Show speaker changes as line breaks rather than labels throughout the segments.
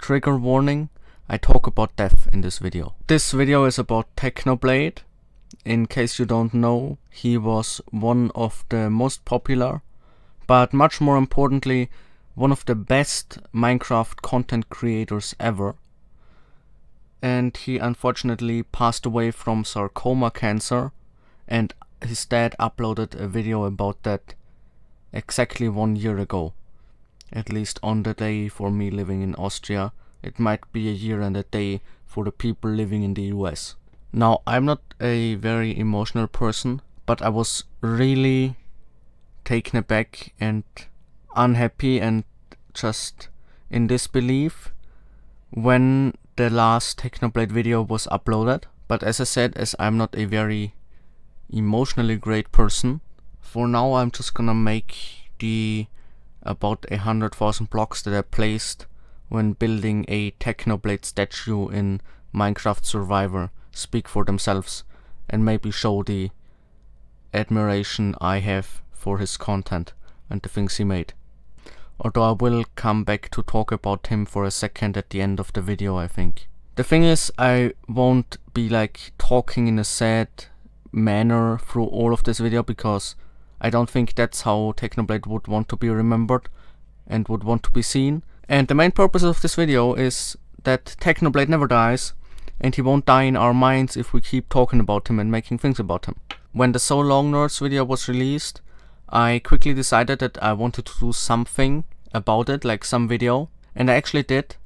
trigger warning, I talk about death in this video. This video is about Technoblade. In case you don't know, he was one of the most popular, but much more importantly, one of the best Minecraft content creators ever. And he unfortunately passed away from sarcoma cancer, and his dad uploaded a video about that exactly 1 year ago. At least on the day for me living in Austria. It might be a year and a day for the people living in the US. Now, I'm not a very emotional person, but I was really taken aback and unhappy and just in disbelief when the last Technoblade video was uploaded. But as I said, as I'm not a very emotionally great person, for now I'm just gonna make the about 100,000 blocks that I placed when building a Technoblade statue in Minecraft Survivor speak for themselves and maybe show the admiration I have for his content and the things he made. Although I will come back to talk about him for a second at the end of the video, I think. The thing is, I won't be like talking in a sad manner through all of this video, because I don't think that's how Technoblade would want to be remembered and would want to be seen. And the main purpose of this video is that Technoblade never dies, and he won't die in our minds if we keep talking about him and making things about him. When the So Long Nerds video was released, I quickly decided that I wanted to do something about it, like some video, and I actually did.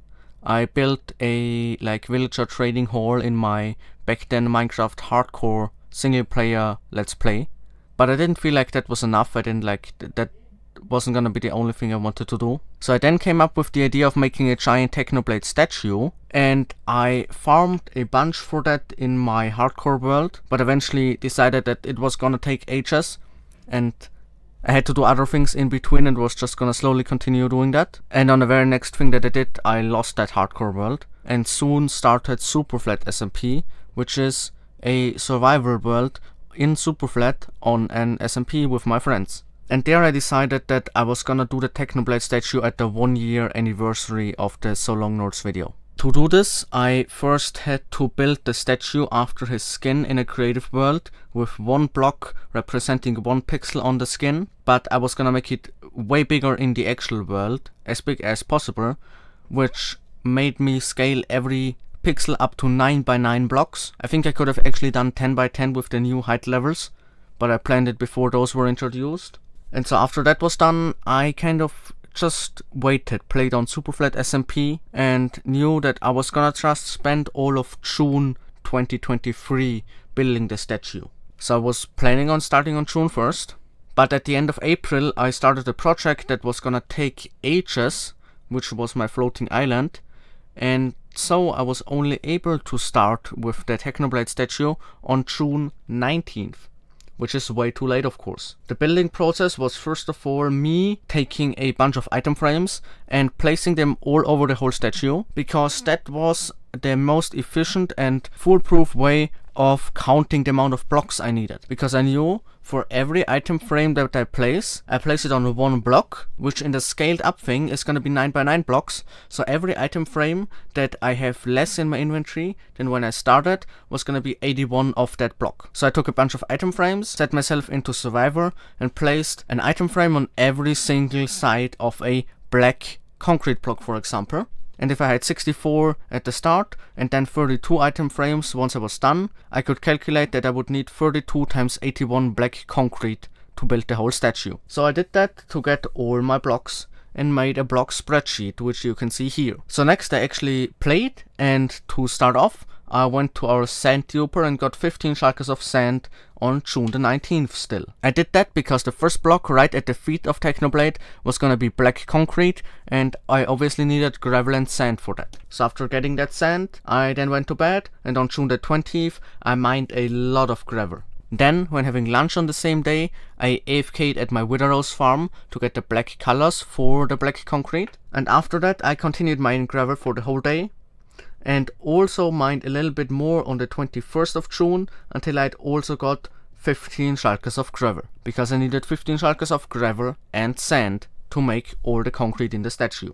I built a villager trading hall in my back then Minecraft hardcore single player let's play. But I didn't feel like that was enough. I didn't that wasn't gonna be the only thing I wanted to do. So I then came up with the idea of making a giant Technoblade statue, and I farmed a bunch for that in my hardcore world, but eventually decided that it was gonna take ages and I had to do other things in between and was just gonna slowly continue doing that. And on the very next thing that I did, I lost that hardcore world and soon started Superflat SMP, which is a survival world in superflat on an SMP with my friends. And there I decided that I was gonna do the Technoblade statue at the 1 year anniversary of the So Long Nerds video. To do this, I first had to build the statue after his skin in a creative world with 1 block representing 1 pixel on the skin, but I was gonna make it way bigger in the actual world, as big as possible, which made me scale every pixel up to 9 by 9 blocks. I think I could have actually done 10 by 10 with the new height levels, but I planned it before those were introduced. And so after that was done, I kind of just waited, played on Superflat SMP, and knew that I was gonna just spend all of June 2023 building the statue. So I was planning on starting on June 1st, but at the end of April I started a project that was gonna take ages, which was my floating island, and so I was only able to start with the Technoblade statue on June 19th, which is way too late, of course. The building process was first of all me taking a bunch of item frames and placing them all over the whole statue, because that was the most efficient and foolproof way of counting the amount of blocks I needed. Because I knew for every item frame that I place it on 1 block, which in the scaled up thing is gonna be 9 by 9 blocks. So every item frame that I have less in my inventory than when I started was gonna be 81 of that block. So I took a bunch of item frames, set myself into Survivor, and placed an item frame on every single side of a black concrete block, for example. And if I had 64 at the start and then 32 item frames once I was done, I could calculate that I would need 32 times 81 black concrete to build the whole statue. So I did that to get all my blocks and made a block spreadsheet, which you can see here. So next I actually played, and to start off I went to our sand duper and got 15 shulkers of sand on June the 19th still. I did that because the first block right at the feet of Technoblade was gonna be black concrete, and I obviously needed gravel and sand for that. So after getting that sand, I then went to bed, and on June the 20th I mined a lot of gravel. Then, when having lunch on the same day, I AFK'd at my Witherose farm to get the black colors for the black concrete. And after that I continued mining gravel for the whole day, and also mined a little bit more on the 21st of June until I'd also got 15 shulkers of gravel, because I needed 15 shulkers of gravel and sand to make all the concrete in the statue.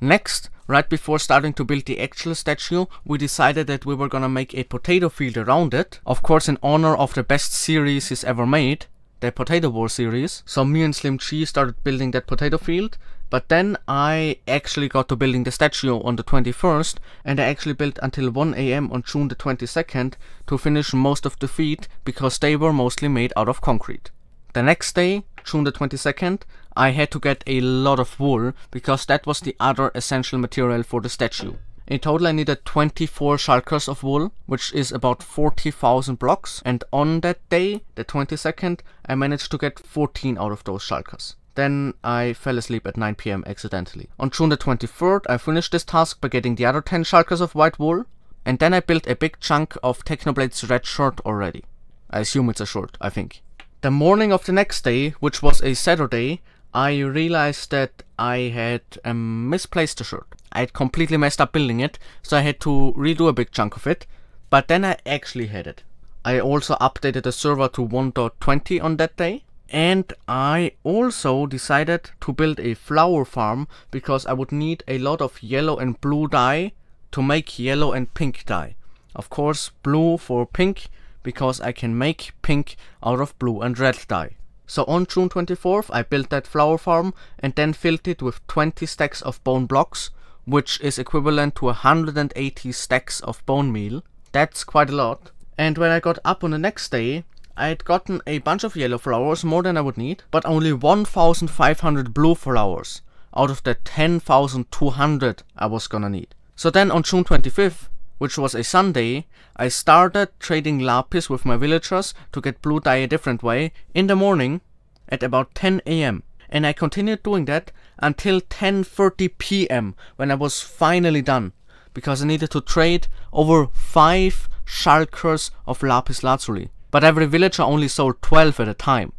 Next, right before starting to build the actual statue, we decided that we were gonna make a potato field around it. Of course, in honor of the best series he's ever made, the Potato War series. So me and Slim G started building that potato field. But then I actually got to building the statue on the 21st, and I actually built until 1 AM on June the 22nd to finish most of the feet because they were mostly made out of concrete. The next day, June the 22nd, I had to get a lot of wool because that was the other essential material for the statue. In total I needed 24 shulkers of wool, which is about 40,000 blocks, and on that day, the 22nd, I managed to get 14 out of those shulkers. Then I fell asleep at 9 PM accidentally. On June the 23rd, I finished this task by getting the other 10 shulkers of white wool, and then I built a big chunk of Technoblade's red shirt already. I assume it's a shirt, I think. The morning of the next day, which was a Saturday, I realized that I had misplaced the shirt. I had completely messed up building it, so I had to redo a big chunk of it, but then I actually had it. I also updated the server to 1.20 on that day. And I also decided to build a flower farm because I would need a lot of yellow and blue dye to make yellow and pink dye. Of course, blue for pink because I can make pink out of blue and red dye. So on June 24th I built that flower farm and then filled it with 20 stacks of bone blocks, which is equivalent to 180 stacks of bone meal. That's quite a lot. And when I got up on the next day, I had gotten a bunch of yellow flowers, more than I would need, but only 1,500 blue flowers out of the 10,200 I was gonna need. So then on June 25th, which was a Sunday, I started trading lapis with my villagers to get blue dye a different way in the morning at about 10 AM. And I continued doing that until 10:30 PM when I was finally done, because I needed to trade over 5 shulkers of lapis lazuli. But every villager only sold 12 at a time,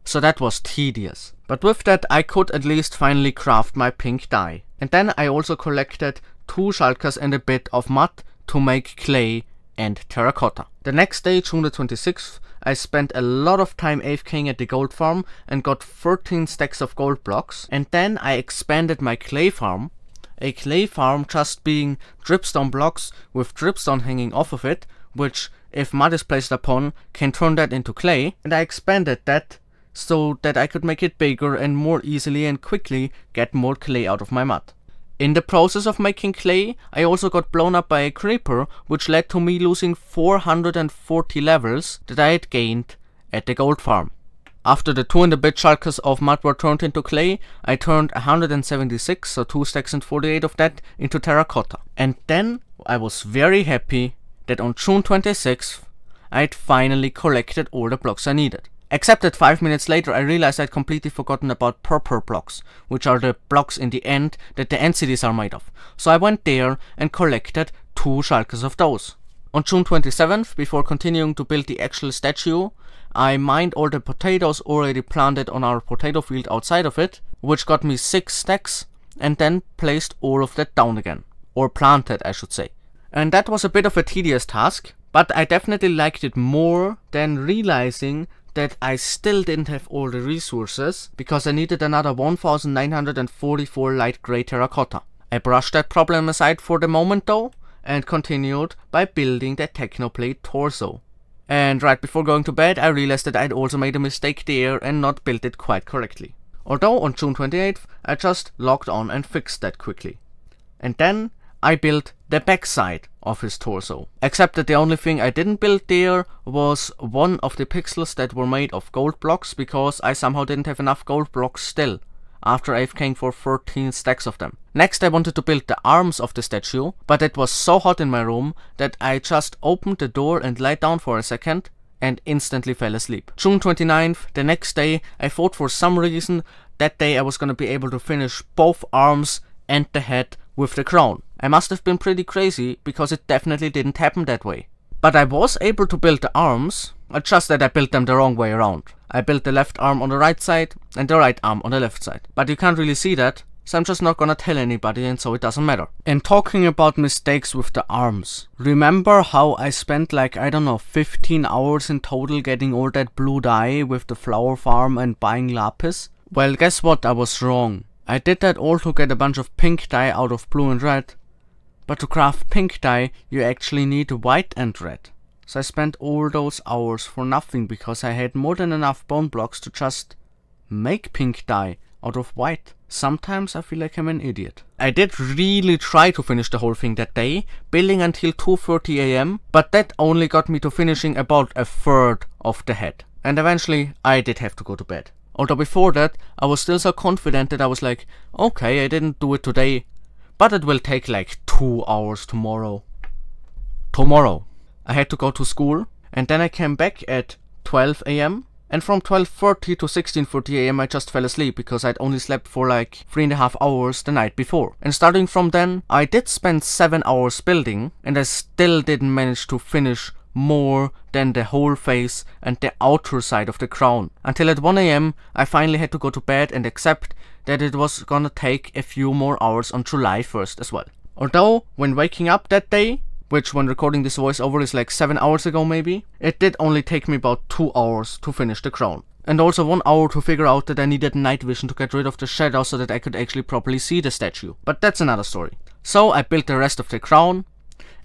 so that was tedious. But with that I could at least finally craft my pink dye. And then I also collected 2 shulkers and a bit of mud to make clay and terracotta. The next day, June the 26th, I spent a lot of time AFKing at the gold farm and got 13 stacks of gold blocks. And then I expanded my clay farm. A clay farm just being dripstone blocks with dripstone hanging off of it, which if mud is placed upon, can turn that into clay, and I expanded that so that I could make it bigger and more easily and quickly get more clay out of my mud. In the process of making clay, I also got blown up by a creeper, which led to me losing 440 levels that I had gained at the gold farm. After the 2 and a bit shulkers of mud were turned into clay, I turned 176, so 2 stacks and 48 of that, into terracotta. And then I was very happy that on June 26th, I had finally collected all the blocks I needed. Except that 5 minutes later I realized I'd completely forgotten about purple blocks, which are the blocks in the end that the end cities are made of. So I went there and collected 2 shulkers of those. On June 27th, before continuing to build the actual statue, I mined all the potatoes already planted on our potato field outside of it, which got me 6 stacks, and then placed all of that down again. Or planted, I should say. And that was a bit of a tedious task, but I definitely liked it more than realizing that I still didn't have all the resources, because I needed another 1,944 light grey terracotta. I brushed that problem aside for the moment though, and continued by building the Technoblade torso. And right before going to bed I realized that I'd also made a mistake there and not built it quite correctly. Although on June 28th I just logged on and fixed that quickly. And then I built the backside of his torso. Except that the only thing I didn't build there was one of the pixels that were made of gold blocks, because I somehow didn't have enough gold blocks still, after AFKing for 13 stacks of them. Next I wanted to build the arms of the statue, but it was so hot in my room that I just opened the door and lied down for a second and instantly fell asleep. June 29th, the next day, I thought for some reason that day I was gonna be able to finish both arms and the head with the crown. I must have been pretty crazy, because it definitely didn't happen that way. But I was able to build the arms, just that I built them the wrong way around. I built the left arm on the right side and the right arm on the left side. But you can't really see that, so I'm just not gonna tell anybody, and so it doesn't matter. And talking about mistakes with the arms, remember how I spent like, I don't know, 15 hours in total getting all that blue dye with the flower farm and buying lapis? Well, guess what, I was wrong. I did that all to get a bunch of pink dye out of blue and red, but to craft pink dye you actually need white and red. So I spent all those hours for nothing because I had more than enough bone blocks to just make pink dye out of white. Sometimes I feel like I'm an idiot. I did really try to finish the whole thing that day, building until 2:30 AM, but that only got me to finishing about a third of the head. And eventually I did have to go to bed. Although before that I was still so confident that I was like, okay, I didn't do it today, but it will take like 2 hours tomorrow. I had to go to school, and then I came back at 12 AM, and from 12:30 to 16:30 AM I just fell asleep because I'd only slept for like 3.5 hours the night before. And starting from then, I did spend 7 hours building, and I still didn't manage to finish more than the whole face and the outer side of the crown. Until at 1 AM I finally had to go to bed and accept that it was gonna take a few more hours on July 1st as well. Although, when waking up that day, which when recording this voiceover is like 7 hours ago maybe, it did only take me about 2 hours to finish the crown. And also 1 hour to figure out that I needed night vision to get rid of the shadow so that I could actually properly see the statue. But that's another story. So I built the rest of the crown,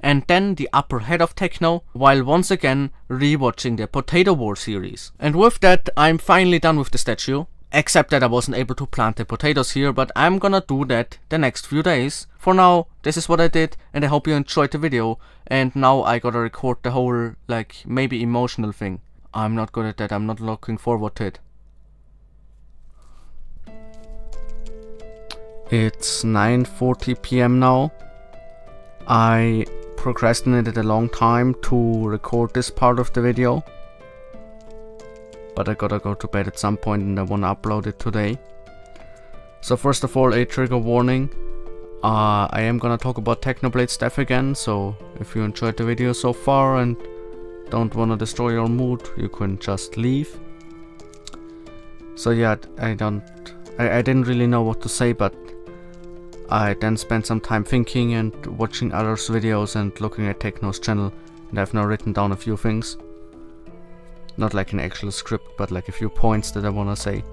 and then the upper head of Techno, while once again rewatching the Potato War series. And with that, I'm finally done with the statue. Except that I wasn't able to plant the potatoes here, but I'm gonna do that the next few days. For now, this is what I did, and I hope you enjoyed the video. And now I gotta record the whole, like, maybe emotional thing. I'm not good at that, I'm not looking forward to it. It's 9:40 PM now. I procrastinated a long time to record this part of the video, but I gotta go to bed at some point and I wanna upload it today. So first of all, a trigger warning. I am gonna talk about Technoblade stuff again, so if you enjoyed the video so far and don't wanna destroy your mood, you can just leave. So yeah, I didn't really know what to say, but I then spent some time thinking and watching others' videos and looking at Techno's channel, and I've now written down a few things. Not like an actual script, but like a few points that I wanna say.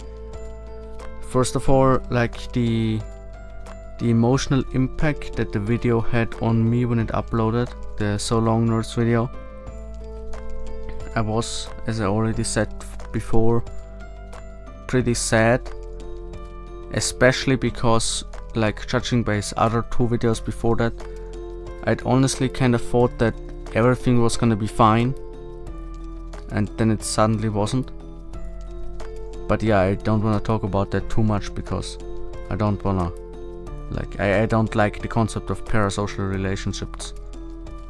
First of all, like the emotional impact that the video had on me when it uploaded, the So Long Nerds video. I was, as I already said before, pretty sad. Especially because, like, judging by his other 2 videos before that, I'd honestly kind of thought that everything was gonna be fine, and then it suddenly wasn't. But yeah, I don't wanna talk about that too much because I don't wanna, like, I don't like the concept of parasocial relationships.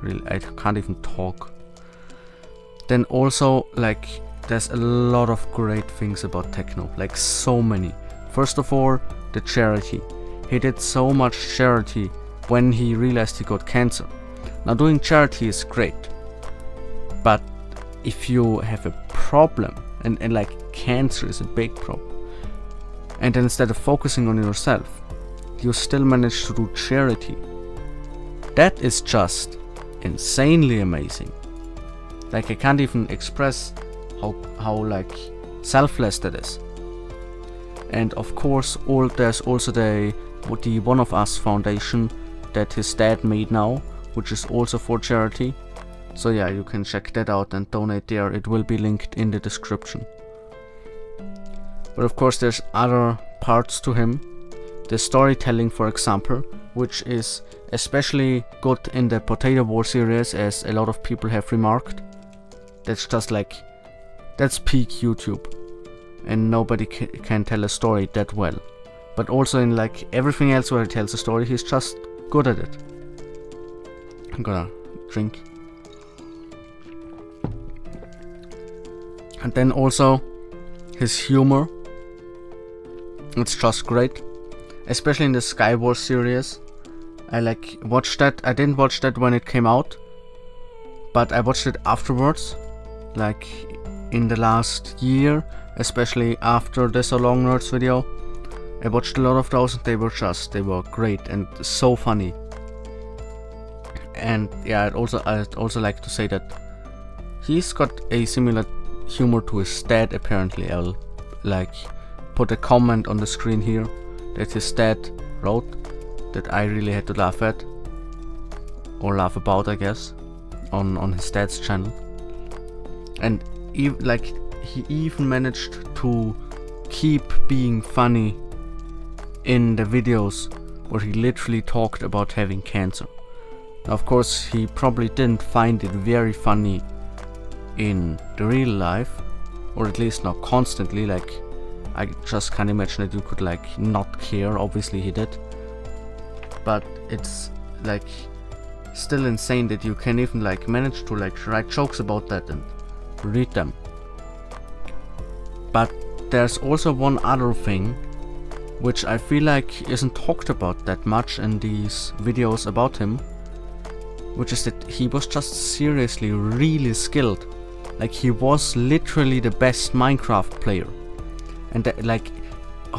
Really, I can't even talk. Then also, like, there's a lot of great things about Techno, like so many. First of all, the charity. He did so much charity when he realized he got cancer. Now, doing charity is great, but if you have a problem, and like cancer is a big problem, and then instead of focusing on yourself, you still manage to do charity, that is just insanely amazing. Like, I can't even express how like selfless that is. And of course, there's also the One of Us Foundation that his dad made now, which is also for charity. So yeah, you can check that out and donate there. It will be linked in the description. But of course, there's other parts to him. The storytelling, for example, which is especially good in the Potato War series, as a lot of people have remarked. That's just like, that's peak YouTube. And nobody can tell a story that well. But also in like everything else where he tells a story, he's just good at it. I'm gonna drink. And then also his humor. It's just great. Especially in the Skywars series. I like watched that. I didn't watch that when it came out, but I watched it afterwards. Like in the last year, especially after the So Long Nerds video. I watched a lot of those and they were great and so funny. And yeah, I'd also like to say that he's got a similar humor to his dad apparently. I'll like put a comment on the screen here. that his dad wrote that I really had to laugh at, or laugh about, I guess, on his dad's channel. And he even managed to keep being funny in the videos where he literally talked about having cancer. Now, of course, he probably didn't find it very funny in the real life, or at least not constantly. Like, I just can't imagine that you could like not care. Obviously he did, but it's like still insane that you can even like manage to like write jokes about that and read them. But there's also one other thing which I feel like isn't talked about that much in these videos about him, which is that he was just seriously really skilled. Like, he was literally the best Minecraft player, and that, like,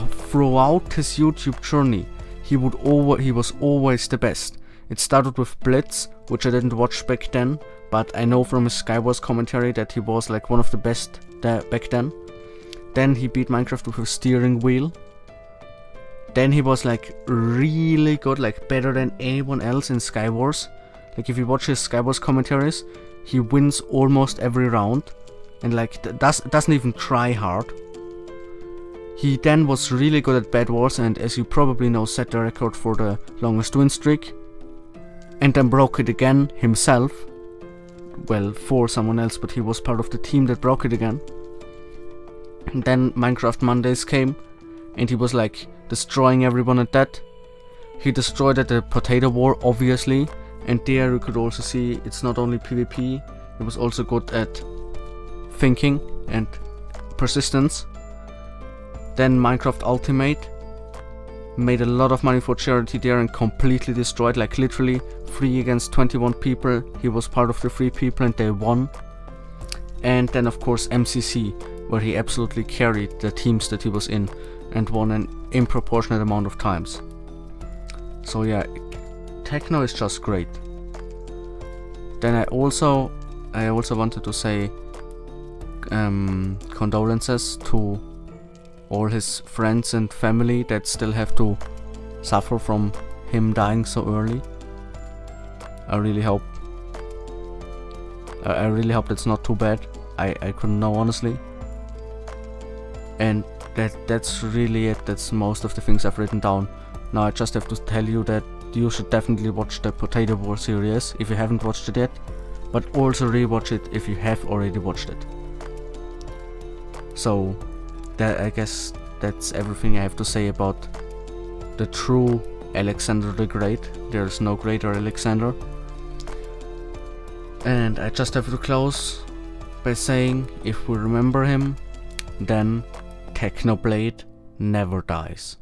throughout his YouTube journey he was always the best. It started with Blitz, which I didn't watch back then, but I know from his Skywars commentary that he was like one of the best back then. Then he beat Minecraft with a steering wheel. Then he was like really good, like better than anyone else in Skywars. Like, if you watch his Skywars commentaries, he wins almost every round, and like doesn't even try hard. He then was really good at Bed Wars, and as you probably know, set the record for the longest win streak, and then broke it again himself. Well, for someone else, but he was part of the team that broke it again. And then Minecraft Mondays came, and he was like destroying everyone at that. He destroyed at the Potato War, obviously, and there you could also see it's not only PvP, he was also good at thinking and persistence. Then Minecraft Ultimate made a lot of money for charity there and completely destroyed, like literally 3 against 21 people. He was part of the 3 people and they won. And then of course MCC, where he absolutely carried the teams that he was in and won an disproportionate amount of times. So yeah, Techno is just great. Then I also wanted to say condolences to all his friends and family that still have to suffer from him dying so early. I really hope that's not too bad. I couldn't know, honestly. And that's really it. That's most of the things I've written down. Now I just have to tell you that you should definitely watch the Potato War series if you haven't watched it yet, but also rewatch it if you have already watched it. So that, I guess that's everything I have to say about the true Alexander the Great. There is no greater Alexander. And I just have to close by saying, if we remember him, then Technoblade never dies.